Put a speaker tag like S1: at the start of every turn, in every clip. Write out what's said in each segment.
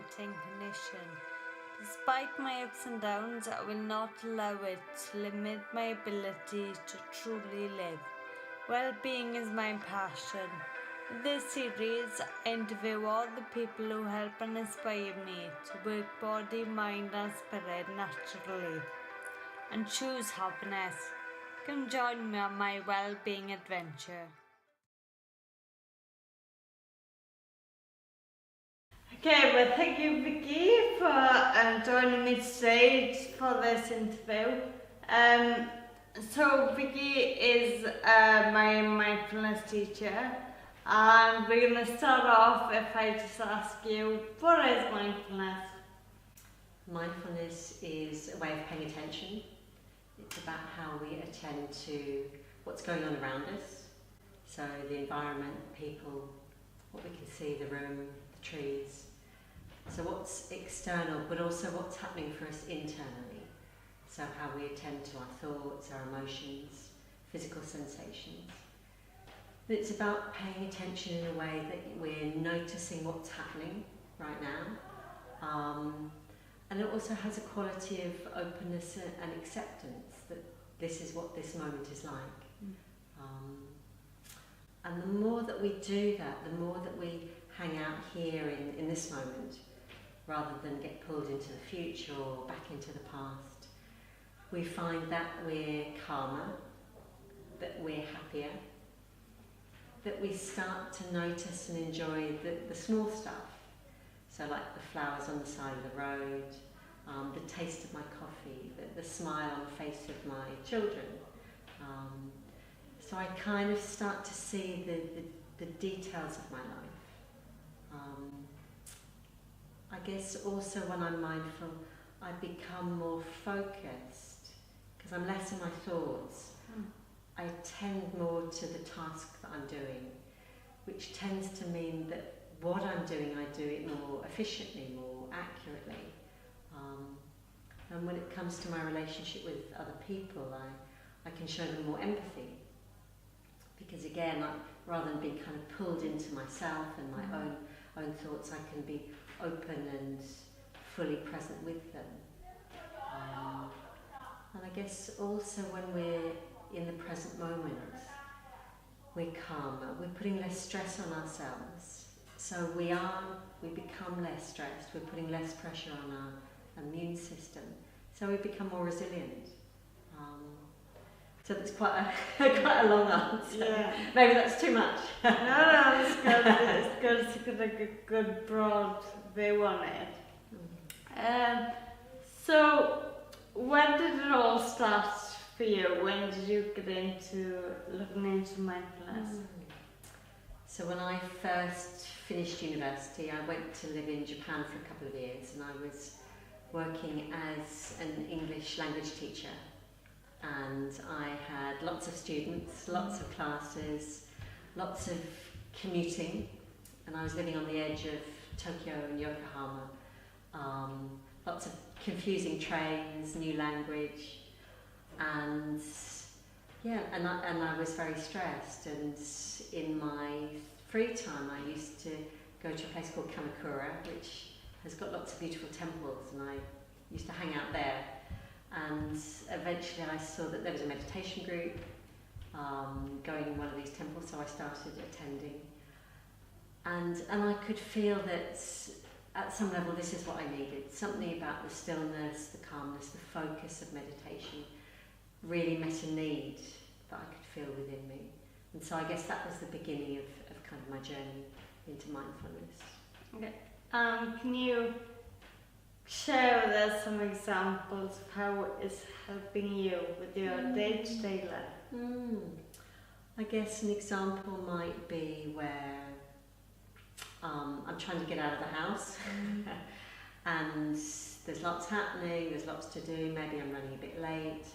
S1: limiting condition. Despite my ups and downs, I will not allow it to limit my ability to truly live. Well-being is my passion. In this series, I interview all the people who help and inspire me to work body, mind and spirit naturally and choose happiness. Come join me on my well-being adventure. Okay, well, thank you, Vicky, for joining me today for this interview. So Vicky is my mindfulness teacher, and we're going to start off if I just ask you, what is mindfulness?
S2: Mindfulness is a way of paying attention. It's about how we attend to what's going on around us. So the environment, people, what we can see, the room, the trees. So what's external, but also what's happening for us internally. So how we attend to our thoughts, our emotions, physical sensations. It's about paying attention in a way that we're noticing what's happening right now. And it also has a quality of openness and acceptance that this is what this moment is like. And the more that we do that, the more that we hang out here in this moment, rather than get pulled into the future or back into the past, we find that we're calmer, that we're happier, that we start to notice and enjoy the small stuff. So like the flowers on the side of the road, the taste of my coffee, the smile on the face of my children. So I kind of start to see the details of my life. I guess also when I'm mindful, I become more focused because I'm less in my thoughts. I attend more to the task that I'm doing, which tends to mean that what I'm doing, I do it more efficiently, more accurately. And when it comes to my relationship with other people, I can show them more empathy. Because again, rather than being kind of pulled into myself and my own thoughts, I can be open and fully present with them. And I guess also when we're in the present moment, we're calmer, we're putting less stress on ourselves. So we become less stressed, we're putting less pressure on our immune system. So we become more resilient. So that's quite a long answer. Yeah. Maybe that's too much.
S1: No, it's good. It's good. It's got a good broad view on it. So when did it all start for you? When did you get into looking into mindfulness?
S2: So when I first finished university, I went to live in Japan for a couple of years, and I was working as an English language teacher. And I had lots of students, lots of classes, lots of commuting, and I was living on the edge of Tokyo and Yokohama. Lots of confusing trains, new language, and I was very stressed. And in my free time, I used to go to a place called Kamakura, which has got lots of beautiful temples, and I used to hang out there. And eventually I saw that there was a meditation group going in one of these temples, so I started attending. And I could feel that at some level this is what I needed. Something about the stillness, the calmness, the focus of meditation really met a need that I could feel within me. And so I guess that was the beginning of kind of my journey into mindfulness.
S1: Okay. Can you share with us some examples of how it's helping you with your day-to-day life?
S2: I guess an example might be where I'm trying to get out of the house and there's lots happening, there's lots to do, maybe I'm running a bit late,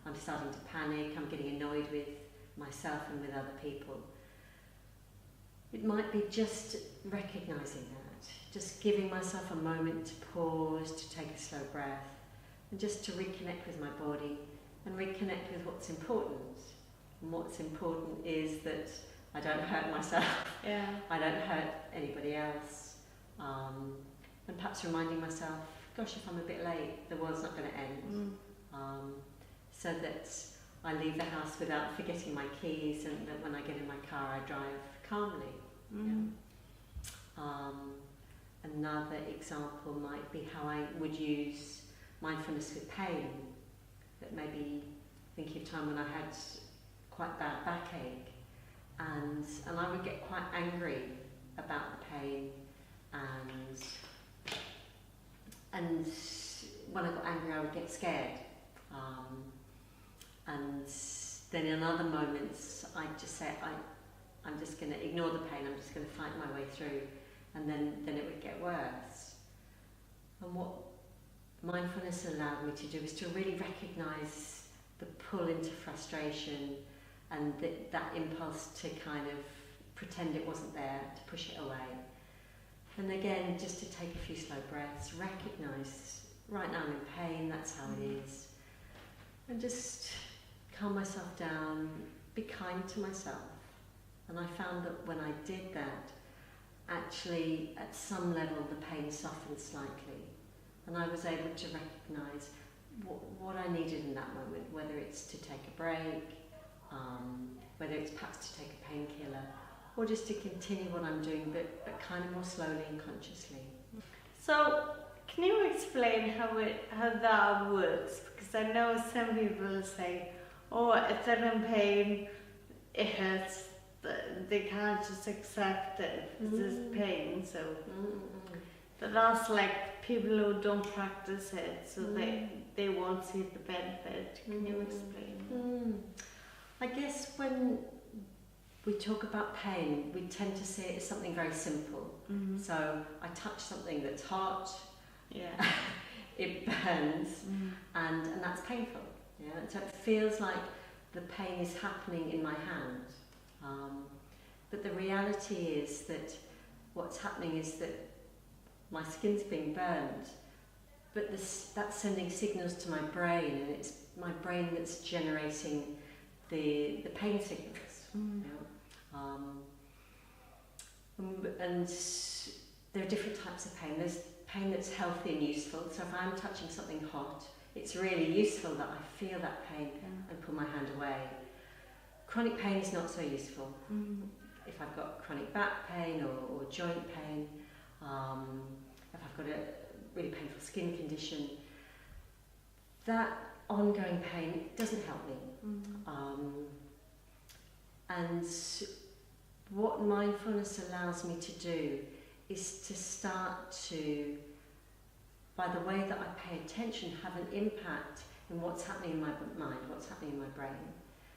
S2: I'm starting to panic, I'm getting annoyed with myself and with other people. It might be just recognising that, just giving myself a moment to pause, to take a slow breath, and just to reconnect with my body and reconnect with what's important. And what's important is that I don't hurt myself, I don't hurt anybody else, and perhaps reminding myself, gosh, if I'm a bit late, the world's not going to end. So that I leave the house without forgetting my keys, and that when I get in my car I drive calmly. Another example might be how I would use mindfulness with pain. That maybe thinking of time when I had quite bad backache, and I would get quite angry about the pain, and when I got angry I would get scared, and then in other moments I'd just say I'm just going to ignore the pain, I'm just going to fight my way through, and then it would get worse. And what mindfulness allowed me to do is to really recognise the pull into frustration, and that impulse to kind of pretend it wasn't there, to push it away. And again, just to take a few slow breaths, recognise, right now I'm in pain, that's how it is, and just calm myself down, be kind to myself. And I found that when I did that, actually at some level the pain softened slightly, and I was able to recognise what I needed in that moment, whether it's to take a break, whether it's perhaps to take a painkiller, or just to continue what I'm doing, but kind of more slowly and consciously.
S1: So, can you explain how that works? Because I know some people say, oh, if they're in pain, it hurts, they can't just accept it, this is pain, so... But that's like people who don't practice it, so they won't see the benefit. Can you explain?
S2: I guess when we talk about pain, we tend to see it as something very simple. So I touch something that's hot, it burns, and that's painful. Yeah? So it feels like the pain is happening in my hand. But the reality is that what's happening is that my skin's being burned, but that's sending signals to my brain, and it's my brain that's generating the pain signals. And there are different types of pain. There's pain that's healthy and useful. So if I'm touching something hot, it's really useful that I feel that pain and pull my hand away. Chronic pain is not so useful. If I've got chronic back pain or joint pain, if I've got a really painful skin condition, that ongoing pain doesn't help me. And what mindfulness allows me to do is to start to, by the way that I pay attention, have an impact in what's happening in my mind, what's happening in my brain.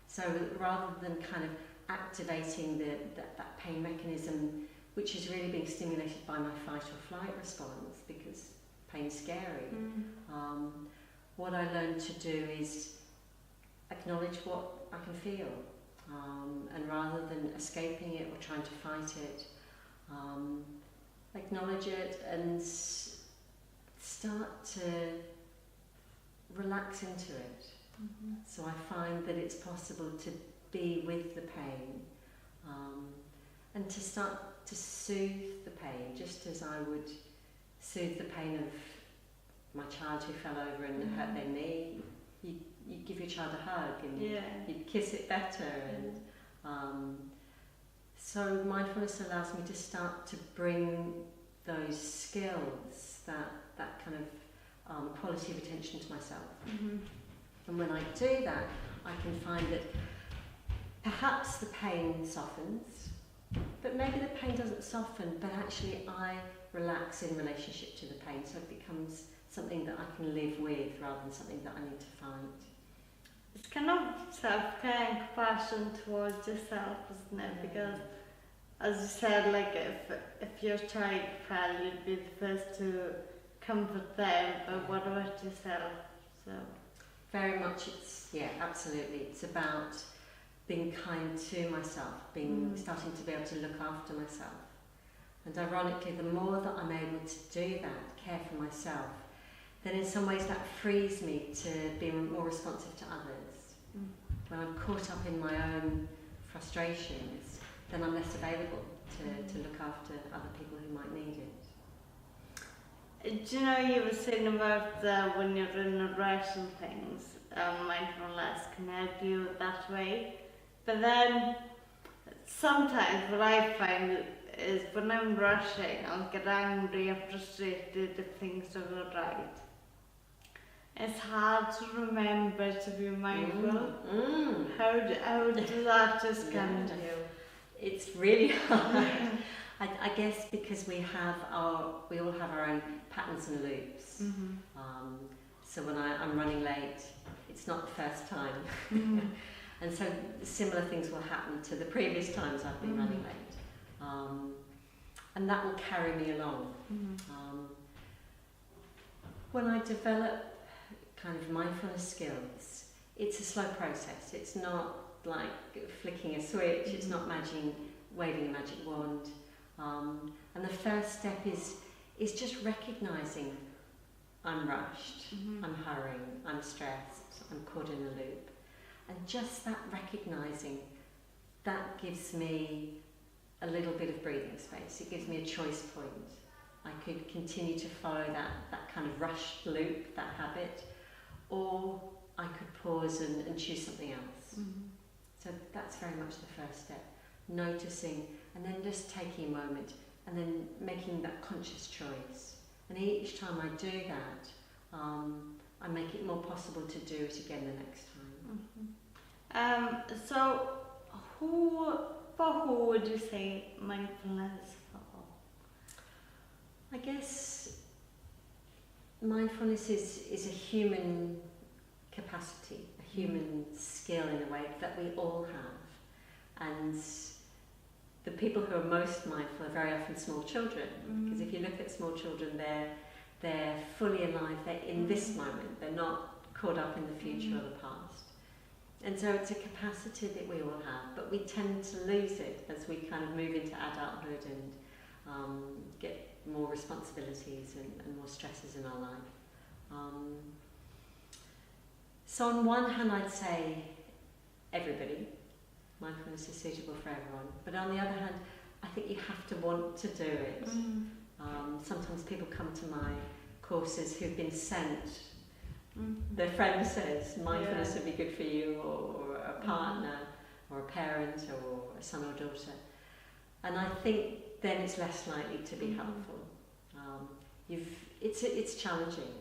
S2: So rather than kind of activating that pain mechanism, which is really being stimulated by my fight or flight response, because pain's scary. What I learned to do is acknowledge what I can feel, and rather than escaping it or trying to fight it, acknowledge it and start to relax into it. So I find that it's possible to be with the pain, and to start to soothe the pain, just as I would soothe the pain of my child who fell over and hurt their knee. You give your child a hug and you kiss it better. And so mindfulness allows me to start to bring those skills, that kind of quality of attention to myself. And when I do that, I can find that perhaps the pain softens, but maybe the pain doesn't soften, but actually I relax in relationship to the pain, so it becomes something that I can live with rather than something that I need to fight.
S1: It's kind of self-care and compassion towards yourself, isn't it? Because, as you said, like if your child fell, you'd be the first to comfort them, but what about yourself? So
S2: very much, absolutely. It's about being kind to myself, starting to be able to look after myself. And ironically, the more that I'm able to do that, care for myself, then in some ways that frees me to be more responsive to others. When I'm caught up in my own frustrations, then I'm less available to look after other people who might need it.
S1: Do you know you were saying about when you're in a rush and things, mindfulness can help you that way. But then sometimes what I find is when I'm rushing, I'll get angry or frustrated if things don't go right. It's hard to remember to be mindful. How does that just come to you?
S2: It's really hard. I guess because we all have our own patterns and loops. So when I'm running late, it's not the first time. And so similar things will happen to the previous times I've been running late. And that will carry me along. When I develop kind of mindfulness skills, it's a slow process. It's not like flicking a switch, it's not waving a magic wand. And the first step is just recognising I'm rushed, I'm hurrying, I'm stressed, I'm caught in a loop. And just that recognising, that gives me a little bit of breathing space. It gives me a choice point. I could continue to follow that kind of rushed loop, that habit, or I could pause and choose something else. So that's very much the first step. Noticing, and then just taking a moment, and then making that conscious choice. And each time I do that, I make it more possible to do it again the next time.
S1: So who would you say mindfulness for?
S2: I guess mindfulness is a human capacity, a human skill in a way that we all have. And the people who are most mindful are very often small children, because if you look at small children, they're fully alive, they're in this moment, they're not caught up in the future or the past. And so it's a capacity that we all have, but we tend to lose it as we kind of move into adulthood and get more responsibilities and more stresses in our life. So on one hand, I'd say everybody. Mindfulness is suitable for everyone. But on the other hand, I think you have to want to do it. Sometimes people come to my courses who've been sent. Their friend says mindfulness would be good for you, or a partner, or a parent, or a son or daughter. And I think then it's less likely to be helpful. It's challenging.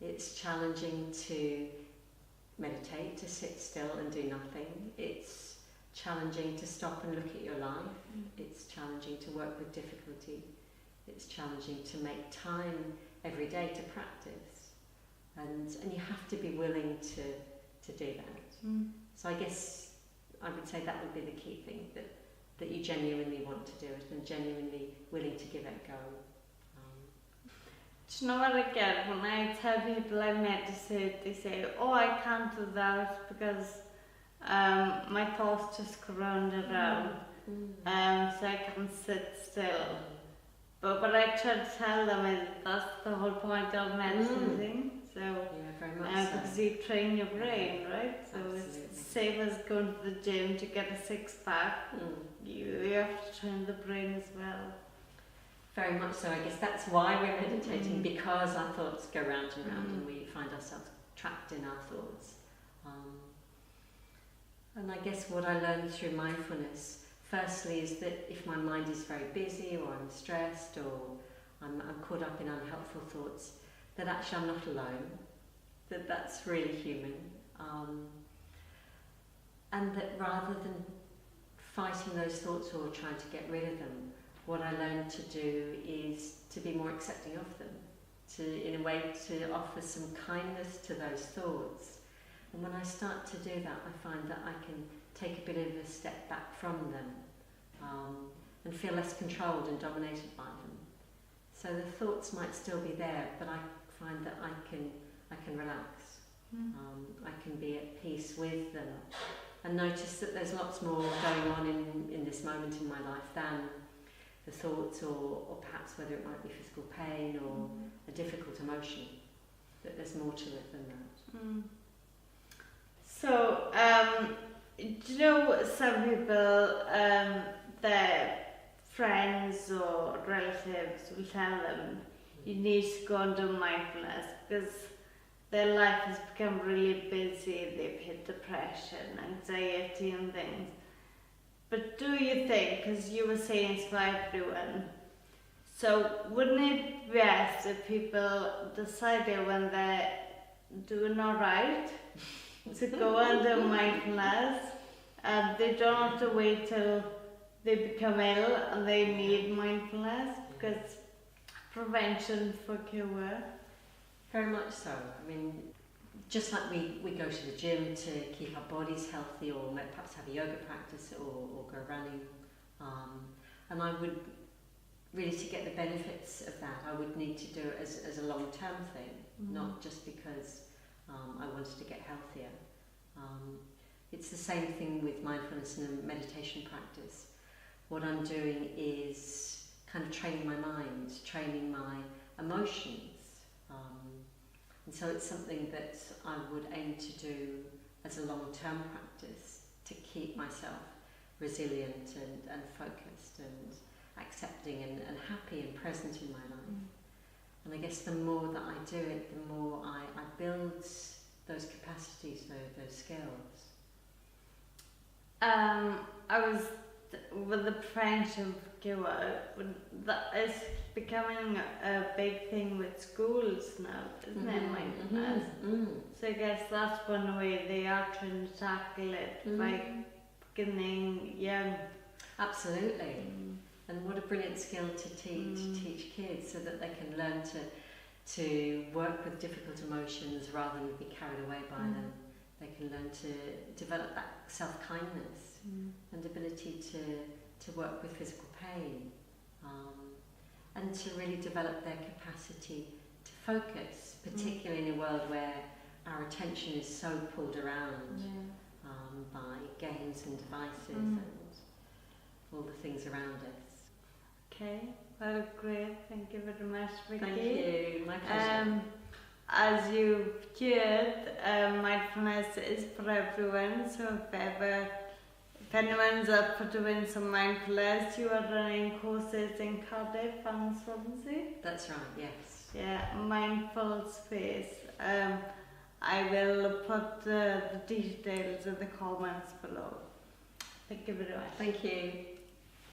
S2: It's challenging to meditate, to sit still and do nothing. It's challenging to stop and look at your life. It's challenging to work with difficulty. It's challenging to make time every day to practice. And you have to be willing to do that. So I guess I would say that would be the key thing, that you genuinely want to do it and genuinely willing to give it a go.
S1: Do you know what I get when I tell people I meditate? They say, "Oh, I can't do that because my thoughts just go round and round, so I can't sit still." But what I try to tell them is that's the whole point of meditating. So,
S2: very much so.
S1: Because you train your brain, right? So
S2: Absolutely.
S1: it's the same as going to the gym to get a six-pack. You have to train the brain as well.
S2: Very much so. I guess that's why we're meditating, because our thoughts go round and round and we find ourselves trapped in our thoughts. And I guess what I learned through mindfulness, firstly, is that if my mind is very busy or I'm stressed or I'm caught up in unhelpful thoughts, that actually I'm not alone, that's really human. And that rather than fighting those thoughts or trying to get rid of them, what I learned to do is to be more accepting of them, in a way to offer some kindness to those thoughts. And when I start to do that, I find that I can take a bit of a step back from them and feel less controlled and dominated by them. So the thoughts might still be there, but I find that I can relax. I can be at peace with them and notice that there's lots more going on in this moment in my life than the thoughts or perhaps whether it might be physical pain or a difficult emotion, that there's more to it than that.
S1: So, do you know some people, their friends or relatives will tell them, you need to go and do mindfulness because their life has become really busy. They've hit depression, anxiety and things. But do you think, because you were saying it's for everyone, so wouldn't it be best if people decided when they're doing alright to go and do mindfulness, and they don't have to wait till they become ill and they need mindfulness, because prevention for cure?
S2: Very much so. I mean, just like we go to the gym to keep our bodies healthy, or perhaps have a yoga practice, or go running, and I would really, to get the benefits of that, I would need to do it as a long-term thing, not just because I wanted to get healthier. It's the same thing with mindfulness and a meditation practice. What I'm doing is kind of training my mind, training my emotions. And so it's something that I would aim to do as a long-term practice to keep myself resilient and focused and accepting and happy and present in my life. And I guess the more that I do it, the more I build those capacities, those skills.
S1: I was with the prevention cure, that is becoming a big thing with schools now, isn't it, mindfulness? So I guess that's one way they are trying to tackle it, by beginning young.
S2: Absolutely. And what a brilliant skill to teach kids, so that they can learn to work with difficult emotions rather than be carried away by them. They can learn to develop that self-kindness and ability to work with physical pain, and to really develop their capacity to focus, particularly in a world where our attention is so pulled around by games and devices and all the things around us.
S1: Okay, well, great. Thank you very much, Vicky.
S2: Thank you, my pleasure.
S1: As you've heard, mindfulness is for everyone, so if anyone's up for doing some mindfulness, you are running courses in Cardiff and Swansea.
S2: That's right, yes.
S1: Yeah, mindful space. I will put the details in the comments below. Thank you very much.
S2: Thank you.